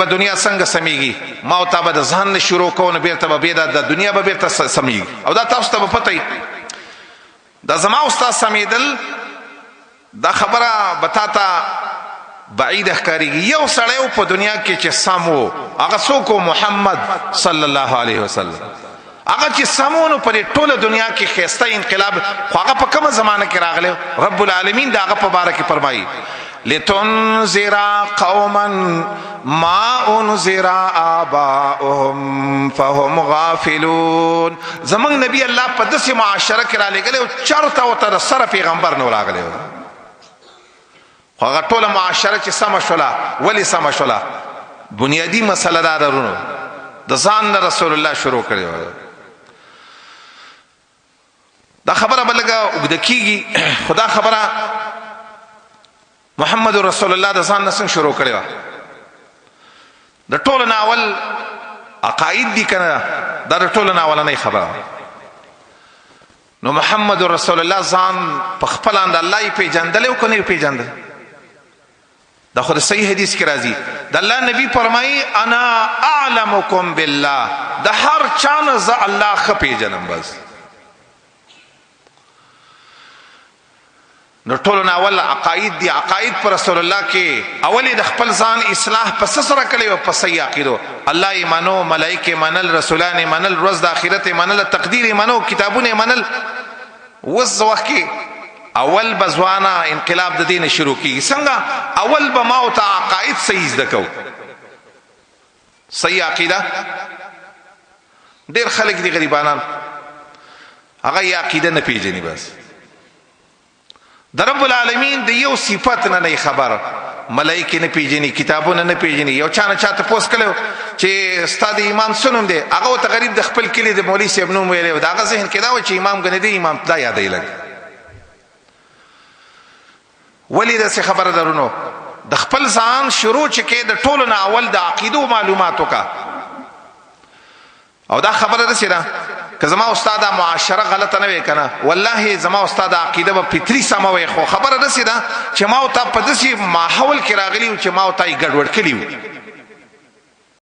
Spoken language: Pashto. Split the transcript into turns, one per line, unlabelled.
به دنیا څنګه سميږي ما او تا به د ځان شروع کوو بیرته به د دنیا به بیرته سميږي او دا تاسو ته پته دا زما استاد سمیدل دا خبره بتاتا بعید ښکاریږي یو سړی په دنیا کې چې سمو هغه څوک محمد صلی الله علیه وسلم هغه چې سمونو پر ټوله دنیا کې خسته انقلاب خو هغه په کومه زمانه کې راغله رب العالمین دا هغه په باره کې فرمایي لتنذر قوما ما انذر آباؤهم فهم غافلون زمون نبی الله په داسې معاشره کې را لګلې او چارته او تر سره پیغمبر نو راغلی خو هغه ټوله معاشره چې سم شولا ولی سم شولا بنیادی مسله دا درونو د ځان رسول الله شروع کړو دا خبره بلګه وګدکیږي خدا خبره محمد رسول الله د ځان نسنګ شروع کړو د ټولو ناول عقاید دي کنه د ټولو ناول نه خبره نو محمد رسول الله ځان په خپل اند الله یې پیژندل او کني پیژندل دا خو د صحیح حدیث کې راځي د الله نبی فرمایي انا اعلمکم بالله د هر چانه ز الله خ پیژنم بس نو ټولو ناول عقاید دي عقاید پر رسول الله کې اولی د خپل ځان اصلاح پس سره کړي او پس یې عقیدو الله ایمانو ملائکه منل رسولان منل روز د اخرت منل تقدیر منو کتابونه منل وس وخت کې اول بزوانا انقلاب د دین شروع کی څنګه اول به ما او ته عقاید صحیح زدکو صحیح عقیده ډیر خلک دي غریبانان هغه یې عقیده نه پیژني بس در رب العالمین د یو صفات نه خبر ملائکه نه پیژني کتابونه نه پیژني یو چانه چاته پوس کړو چې استاد امام سنوم دی هغه ته غریب د خپل کلی د مولوی صاحب نوم ویلو دا هغه ذهن کې دا و چې امام غنی دی امام دا یادې لګ ولی دا څه خبره درونو د خپل ځان شروع چې کې د ټولو نه اول د عقیدو معلوماتو کا او دا خبره رسیدا که زما استاد معاشره غلطه نه وکنه والله زما استاد عقیده په فطری سم وي خو خبره رسیدا چې ما او ته په داسې ماحول کې راغلی او چې ما او ته ګډوډ کړیو